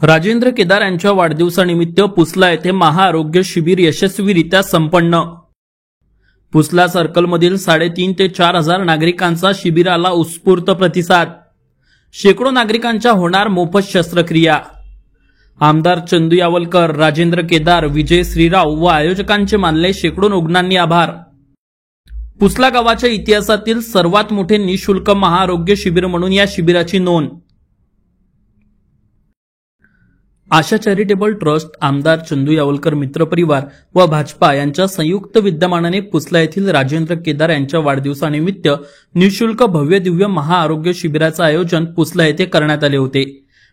राजेंद्र केदार यांच्या वाढदिवसानिमित्त पुसला येथे महाआरोग्य शिबिर यशस्वीरित्या संपन्न। पुसला सर्कलमधील 3.5 ते 4 हजार नागरिकांचा शिबिराला उत्स्फूर्त प्रतिसाद। शेकडो नागरिकांच्या होणार मोफत शस्त्रक्रिया। आमदार चंदू यावलकर, राजेंद्र केदार, विजय श्रीराव व आयोजकांचे मानले शेकडो रुग्णांनी आभार। पुसला गावाच्या इतिहासातील सर्वात मोठे निःशुल्क महाआरोग्य शिबिर म्हणून या शिबिराची नोंद। आशा चॅरिटेबल ट्रस्ट, आमदार चंदू यावलकर मित्रपरिवार व भाजपा यांच्या संयुक्त विद्यमानाने पुसला येथील राजेंद्र केदार यांच्या वाढदिवसानिमित्त निःशुल्क भव्य दिव्य महाआरोग्य शिबिराचे आयोजन पुसला येथे करण्यात आले होते।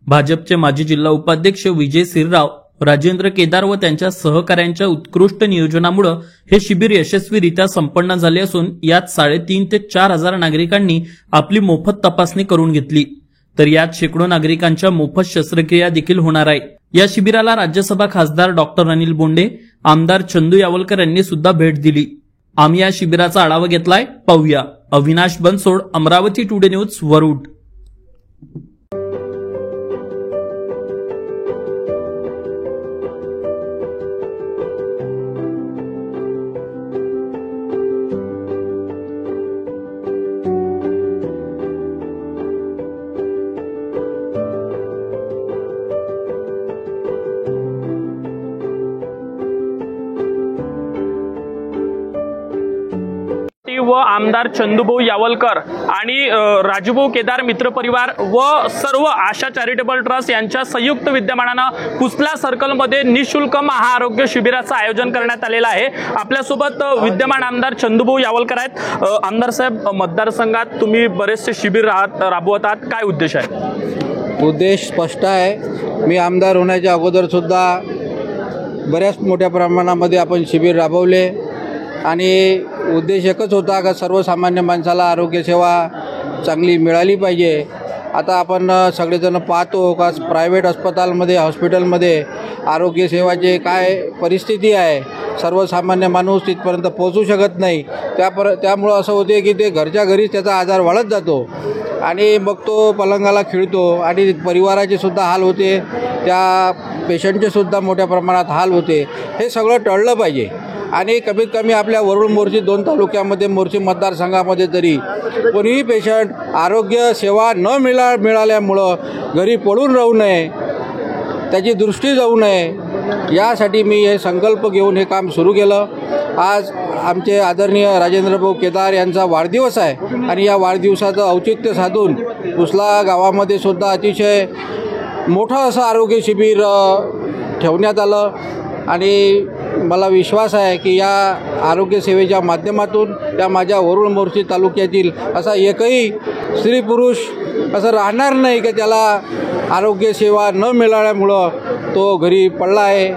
भाजपचे माजी जिल्हा उपाध्यक्ष विजय श्रीराव, राजेंद्र केदार व त्यांच्या सहकाऱ्यांच्या उत्कृष्ट नियोजनामुळे हे शिबिर यशस्वीरित्या संपन्न झाले असून यात 3.5 ते 4 हजार नागरिकांनी आपली मोफत तपासणी करून घेतली। तर यात शेकडो नागरिकांच्या मोफत शस्त्रक्रिया देखील होणार आहे। या शिबिराला राज्यसभा खासदार डॉक्टर अनिल बोंडे, आमदार चंदू यावलकर यांनी सुद्धा भेट दिली। आम्ही या शिबिराचा आढावा घेतलाय, पाहूया। Avinash Bansod, Amravati today news, Warud. व आमदार चंदूभाऊ यावलकर आणि राजूभाऊ केदार मित्रपरिवार व सर्व आशा चॅरिटेबल ट्रस्ट यांच्या संयुक्त विद्यमानाने पुसला सर्कलमध्ये निःशुल्क महाआरोग्य शिबिराचं आयोजन करण्यात आलेलं आहे। आपल्यासोबत विद्यमान आमदार चंदूभाऊ यावलकर आहेत। आमदार साहेब, मतदारसंघात तुम्ही बरेचसे शिबिर राबवतात, काय उद्देश आहे? उद्देश स्पष्ट आहे। मी आमदार होण्याच्या अगोदर सुद्धा बऱ्याच मोठ्या प्रमाणामध्ये आपण शिबिर राबवले आणि उद्देश एकच होता का सर्वसामान्य माणसाला आरोग्यसेवा चांगली मिळाली पाहिजे। आता आपण सगळेजण पाहतो का प्रायव्हेट अस्पतालमध्ये, हॉस्पिटलमध्ये आरोग्यसेवाची काय परिस्थिती आहे। सर्वसामान्य माणूस तिथपर्यंत पोहोचू शकत नाही। त्यामुळं असं होते की ते घरच्या घरीच त्याचा आजार वाढत जातो आणि मग तो पलंगाला खिळतो आणि परिवाराचे सुद्धा हाल होते, त्या पेशंटचे सुद्धा मोठ्या प्रमाणात हाल होते। हे सगळं टळलं पाहिजे आणि कमीत कमी आपल्या वरुड, मोर्शी 2 तालुक्यामध्ये, मोर्शी मतदारसंघामध्ये तरी कोणीही पेशंट आरोग्य सेवा न मिळाल्यामुळं घरी पडून राहू नये, त्याची दृष्टी जाऊ नये, यासाठी मी हे संकल्प घेऊन हे काम सुरू केलं। आज आमचे आदरणीय राजेंद्रभाऊ केदार यांचा वाढदिवस आहे आणि या वाढदिवसाचं औचित्य साधून पुसला गावामध्ये सुद्धा अतिशय मोठं असं आरोग्य शिबिर ठेवण्यात आलं आणि मला विश्वास आहे की या आरोग्य सेवेच्या माध्यमातून त्या माझ्या वरुड, मोर्शी तालुक्यातील असा एकही स्त्री पुरुष असं राहणार नाही की त्याला आरोग्य सेवा न मिळाल्यामुळं तो घरी पडला आहे,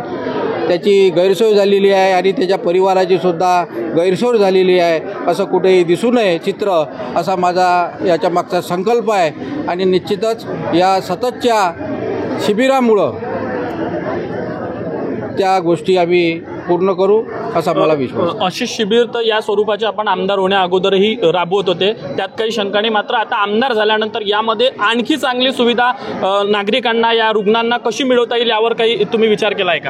त्याची गैरसोय झालेली आहे आणि त्याच्या परिवाराची सुद्धा गैरसोय झालेली आहे, असं कुठेही दिसू नये चित्र, असा माझा याच्या मागचा संकल्प आहे। आणि निश्चितच या सततच्या शिबिरामुळं त्या गोष्टी आम्ही पूर्ण करू असा मला विश्वास। अशी शिबिर तर या स्वरूपाचे आपण आमदार होण्या अगोदरही राबवत होते, त्यात काही शंका नाही। मात्र आता आमदार झाल्यानंतर यामध्ये आणखी चांगली सुविधा नागरिकांना, या रुग्णांना कशी मिळवता येईल यावर काही तुम्ही विचार केला आहे का?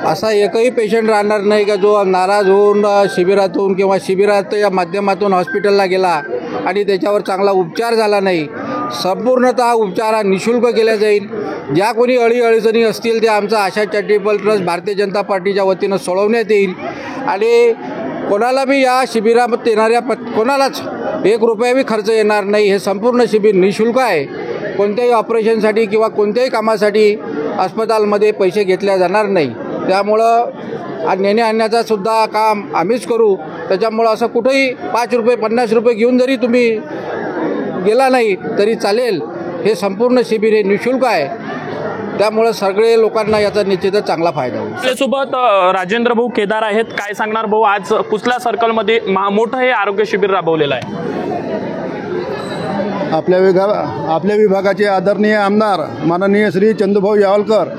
असा एकही पेशंट राहणार नाही का जो नाराज होऊन शिबिरातून किंवा शिबिराच्या माध्यमातून हॉस्पिटलला गेला आणि त्याच्यावर चांगला उपचार झाला नाही। संपूर्णतः उपचार हा निःशुल्क केला जाईल। ज्या कोणी अडीअडचणी असतील त्या आमचा आशा चॅरिटेबल ट्रस्ट भारतीय जनता पार्टीच्या वतीनं सोडवण्यात येईल आणि कोणाला बी या शिबिरामध्ये येणाऱ्या कोणालाच 1 रुपया बी खर्च येणार नाही। हे संपूर्ण शिबिर निःशुल्क आहे। कोणत्याही ऑपरेशनसाठी किंवा कोणत्याही कामासाठी अस्पतालमध्ये पैसे घेतले जाणार नाही। त्यामुळं नेणे आणण्याचा सुद्धा काम आम्हीच करू। त्याच्यामुळं असं कुठेही 5 रुपये 50 रुपये घेऊन जरी तुम्ही गेला नाही तरी चालेल। हे संपूर्ण शिबिर हे निःशुल्क आहे, त्यामुळे सगळे लोकांना याचा निश्चितच चांगला फायदा होईल। आपल्यासोबत राजेंद्र भाऊ केदार आहेत, काय सांगणार भाऊ? आज पुसला सर्कलमध्ये मोठं हे आरोग्य शिबिर राबवलेलं आहे। आपल्या विभागाचे आदरणीय आमदार माननीय श्री चंदूभाऊ यावलकर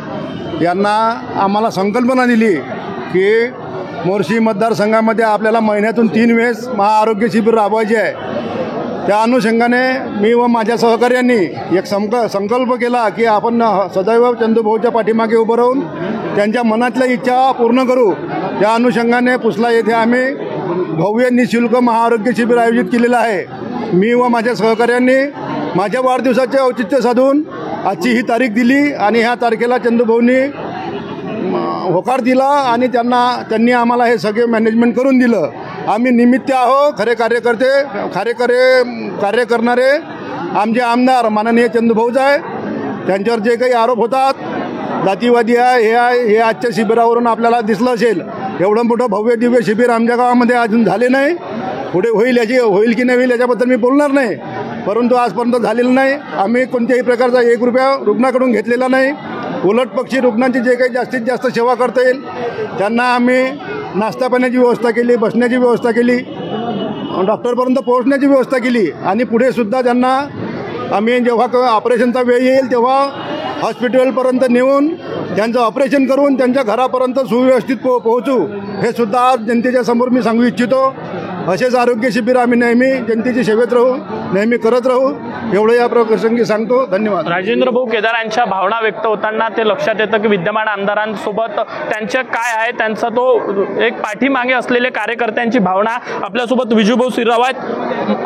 यांना आम्हाला संकल्पना दिली की मोर्शी मतदारसंघामध्ये आपल्याला महिन्यातून 3 वेळेस महाआरोग्य शिबिर राबवायचे आहे। त्या अनुषंगाने मी व माझ्या सहकाऱ्यांनी एक संकल्प केला की आपण सदैव चंदूभाऊच्या पाठीमागे उभं राहून त्यांच्या मनातल्या इच्छा पूर्ण करू. त्या अनुषंगाने पुसला येथे आम्ही भव्य निःशुल्क महाआरोग्य शिबिर आयोजित केलेलं आहे. मी व माझ्या सहकाऱ्यांनी माझ्या वाढदिवसाचे औचित्य साधून आजची ही तारीख दिली आणि ह्या तारखेला चंदूभाऊंनी होकार दिला आणि त्यांनी आम्हाला हे सगळे मॅनेजमेंट करून दिलं. आम्ही निमित्त आहो. खरे कार्य करणारे आमचे आमदार माननीय चंदूभाऊच आहे. त्यांच्यावर जे काही आरोप होतात जातीवादी आहे हे आजच्या शिबिरावरून आपल्याला दिसलं असेल. एवढं मोठं भव्य दिव्य शिबिर आमच्या गावामध्ये अजून झाले नाही. पुढे होईल की नाही होईल याच्याबद्दल मी बोलणार नाही, परंतु आजपर्यंत झालेलं नाही. आम्ही कोणत्याही प्रकारचा 1 रुपया रुग्णाकडून घेतलेला नाही. उलट पक्षी रुग्णांची जे काही जास्तीत जास्त सेवा करता येईल त्यांना आम्ही नाश्ता पाण्याची व्यवस्था केली, बसण्याची व्यवस्था केली, डॉक्टरपर्यंत पोहोचण्याची व्यवस्था केली आणि पुढेसुद्धा त्यांना आम्ही जेव्हा ऑपरेशनचा वेळ येईल तेव्हा हॉस्पिटलपर्यंत नेऊन त्यांचं ऑपरेशन करून त्यांच्या घरापर्यंत सुव्यवस्थित पोहोचू हे सुद्धा आज जनतेच्या समोर मी सांगू इच्छितो. असेच आरोग्य शिबिर आम्ही नेहमी जनतेची सेवेत राहू, नेहमी करत राहू एवढं या प्रसंगी सांगतो. धन्यवाद. राजेंद्र भाऊ केदार यांच्या भावना व्यक्त होताना ते लक्षात येतं की विद्यमान आमदारांसोबत त्यांच्या काय आहे त्यांचा तो एक पाठीमागे असलेले कार्यकर्त्यांची भावना. आपल्यासोबत विजूभाऊ श्रीराव आहेत.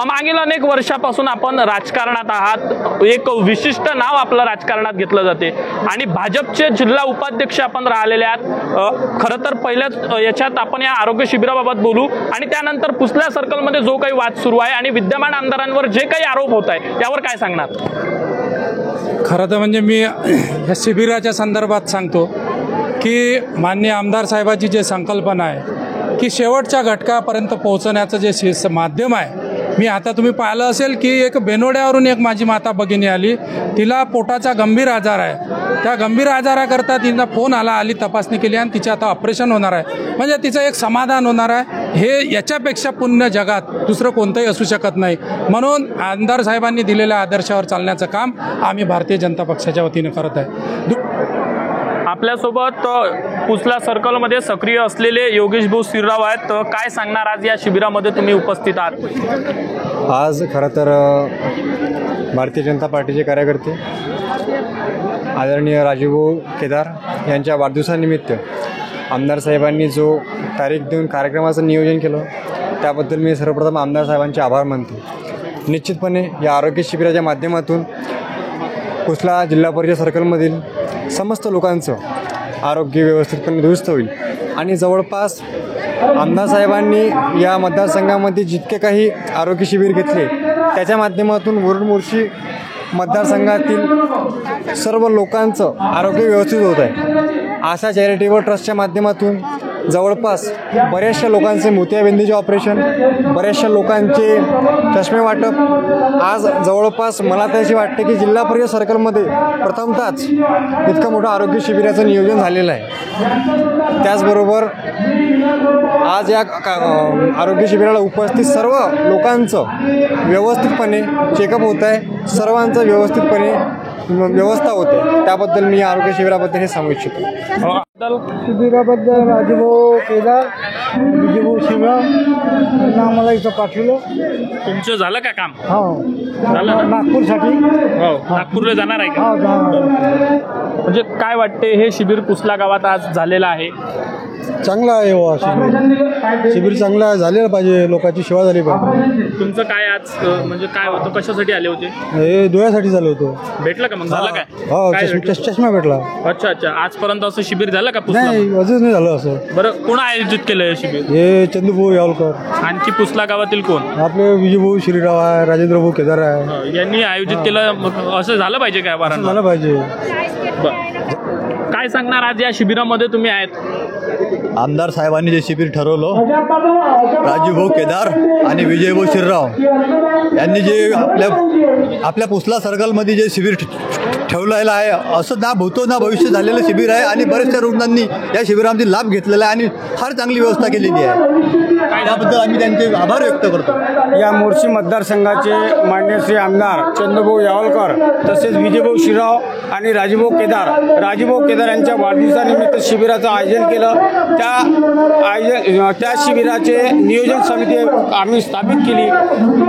मागील अनेक वर्षापासून आपण राजकारणात आहात. एक विशिष्ट नाव आपलं राजकारणात घेतलं जाते आणि भाजपचे जिल्हा उपाध्यक्ष आपण राहिलेले आहात. खरं तर पहिल्याच याच्यात आपण या आरोग्य शिबिराबाबत बोलू आणि त्यानंतर पुसल्या सर्कलमध्ये जो काही वाद सुरू आहे आणि विद्यमान आमदारांवर जे काही आरोप होत आहे यावर काय सांगणार? खरं तर म्हणजे मी या शिबिराच्या संदर्भात सांगतो की माननीय आमदार साहेबांची जे संकल्पना आहे की शेवटच्या घटकापर्यंत पोहोचण्याचं जे माध्यम आहे. मी आता तुम्ही पाहिलं असेल की एक बेनोड्यावरून एक माझी माता भगिनी आली, तिला पोटाचा गंभीर आजार आहे. त्या गंभीर आजाराकरता तिचा फोन आली, तपासणी केली आणि तिचं आता ऑपरेशन होणार आहे. म्हणजे तिचं एक समाधान होणार आहे. हे याच्यापेक्षा पुण्य जगात दुसरं कोणतंही असू शकत नाही. म्हणून आमदार साहेबांनी दिलेल्या आदर्शावर चालण्याचं काम आम्ही भारतीय जनता पक्षाच्या वतीने करत आहे. आपल्यासोबत पुसला सर्कलमध्ये सक्रिय असलेले योगेश भाऊ श्रीराव आहेत. काय सांगणार आज या शिबिरामध्ये तुम्ही उपस्थित आहात? आज खरं तर भारतीय जनता पार्टीचे कार्यकर्ते आदरणीय राजूभाऊ केदार यांच्या वाढदिवसानिमित्त आमदार साहेबांनी जो तारीख देऊन कार्यक्रमाचं नियोजन केलं त्याबद्दल मी सर्वप्रथम आमदार साहेबांचे आभार मानतो. निश्चितपणे या आरोग्य शिबिराच्या माध्यमातून पुसला जिल्हा परिषद सर्कलमधील समस्त लोकांचं आरोग्य व्यवस्थितपणे दुरुस्त होईल आणि जवळपास आमदार साहेबांनी या मतदारसंघामध्ये जितके काही आरोग्य शिबिर घेतले त्याच्या माध्यमातून वरुड-मोर्शी मतदारसंघातील सर्व लोकांचं आरोग्य व्यवस्थित होत आहे. आशा चॅरिटेबल ट्रस्टच्या माध्यमातून जवळपास बऱ्याचशा लोकांचे मोतियाबिंदूचे ऑपरेशन, बऱ्याचशा लोकांचे चष्मे वाटप, आज जवळपास मला त्याची वाटते की जिल्हा परिषद सर्कलमध्ये प्रथमतःच इतकं मोठं आरोग्य शिबिराचं नियोजन झालेलं आहे. त्याचबरोबर आज या आरोग्य शिबिराला उपस्थित सर्व लोकांचं व्यवस्थितपणे चेकअप होत आहे, सर्वांचं व्यवस्थितपणे व्यवस्था होते. त्याबद्दल मी आरोग्य शिबिराबद्दल हे सांगू इच्छितो. शिबिराबद्दल राजूभाऊ केदार, विजूभाऊ श्रीराव यांना आम्हाला इथं पाठवलं. तुमचं झालं का काम? हो झालं ना? नागपूरसाठी. हो, नागपूरला जाणार आहे का? हो जाणार. म्हणजे काय वाटते हे शिबिर पुसला गावात आज झालेलं आहे? चांगला आहे हो शिबिर चांगला आहे, झालेलं पाहिजे, लोकांची सेवा झाली पाहिजे. तुमचं काय आज म्हणजे काय होतं, कशासाठी आले होते? हे डोळ्यासाठी झालं होतं. भेटलं का मग? झालं काय? हो, काय भेटलं? चष्मा भेटला. अच्छा अच्छा. आजपर्यंत असं शिबिर झालं का पुसला? नाही, अजून नाही झालं असं. बरं, कोण आयोजित केलं हे शिबिर? हे चंदूभाऊ यावलकर, आणखी पुसला गावातील कोण? आपले विजूभाऊ श्रीराव आहे, राजेंद्र भाऊ केदार आहे. यांनी आयोजित केलं. मग असं झालं पाहिजे काय? वारंवार झालं पाहिजे. काय सांगणार आज या शिबिरामध्ये तुम्ही आहेत? आमदार साहेबांनी जे शिबिर ठरवलं, राजूभाऊ केदार आणि विजयभाऊ श्रीराव यांनी जे आपल्या पुसला सर्कलमध्ये जे शिबिर ठेवलेलं आहे, असं ना भूतो ना भविष्य झालेलं शिबिर आहे आणि बऱ्याचशा रुग्णांनी या शिबिरामध्ये लाभ घेतलेला आहे आणि फार चांगली व्यवस्था केलेली आहे. त्याबद्दल आम्ही त्यांचे आभार व्यक्त करतो. या मोर्शी मतदारसंघाचे माननीय श्री आमदार चंद्रभाऊ यावलकर तसेच विजयभाऊ शिराव आणि राजूभाऊ केदार यांच्या वाढदिवसानिमित्त शिबिराचं आयोजन केलं. त्या शिबिराचे नियोजन समिती आम्ही स्थापित केली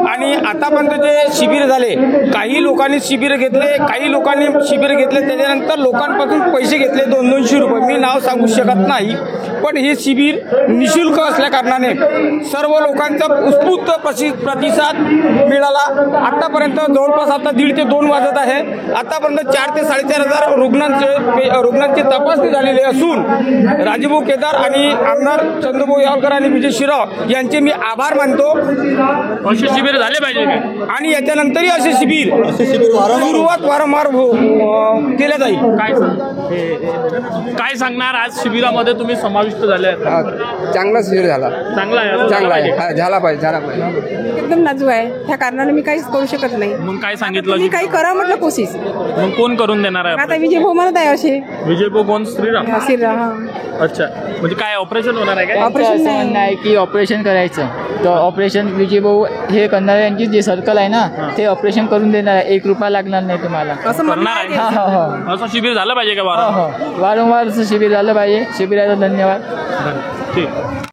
आणि आतापर्यंत जे शिबिर झाले, काही लोकांनी शिबिर घेतले, त्याच्यानंतर लोकांपासून पैसे घेतले 200-200 रुपये. मी नाव सांगू शकत नाही, पण हे शिबिर निशुल्क असल्याकारणाने सर्व लोकांचा उत्स्फूर्त प्रतिसाद मिळाला. आतापर्यंत जवळपास आता 1.5 ते 2 वाजत आहे. आतापर्यंत 4 ते 4.5 हजार रुग्णांची तपासणी झालेली असून राजूभाऊ केदार आणि आमदार चंद्रभाऊ यावलकर आणि विजय शिराव यांचे मी आभार मानतो. असे शिबिर झाले पाहिजे आणि याच्यानंतरही असे शिबिर सुरुवात वारंवार केल्या जाईल. काय सांगणार? आज शिबिरामध्ये तुम्ही समाविष्ट झाले आहेत. चांगला शिबिर झाला. चांगला आहे. झाला पाहिजे. एकदम नाजूक आहे, त्या कारणाने मी काहीच करू शकत नाही. मग काय सांगितलं? मी काही करा म्हटलं कोशिश. मग कोण करून देणार आहे? आता विजयभाऊ म्हणत आहे असे. विजयभाऊ कोण? श्रीराम. अच्छा, म्हणजे काय ऑपरेशन होणार आहे? काय ऑपरेशन नाही की ऑपरेशन करायचं, तर ऑपरेशन विजयभाऊ हे करणार, यांची जे सर्कल आहे ना ते ऑपरेशन करून देणार आहे. 1 रुपया लागणार नाही तुम्हाला. असं करणार आहे? असं शिबिर झालं पाहिजे का? वारंवार शिबिर झालं पाहिजे. शिबिराचा धन्यवाद. ठीक.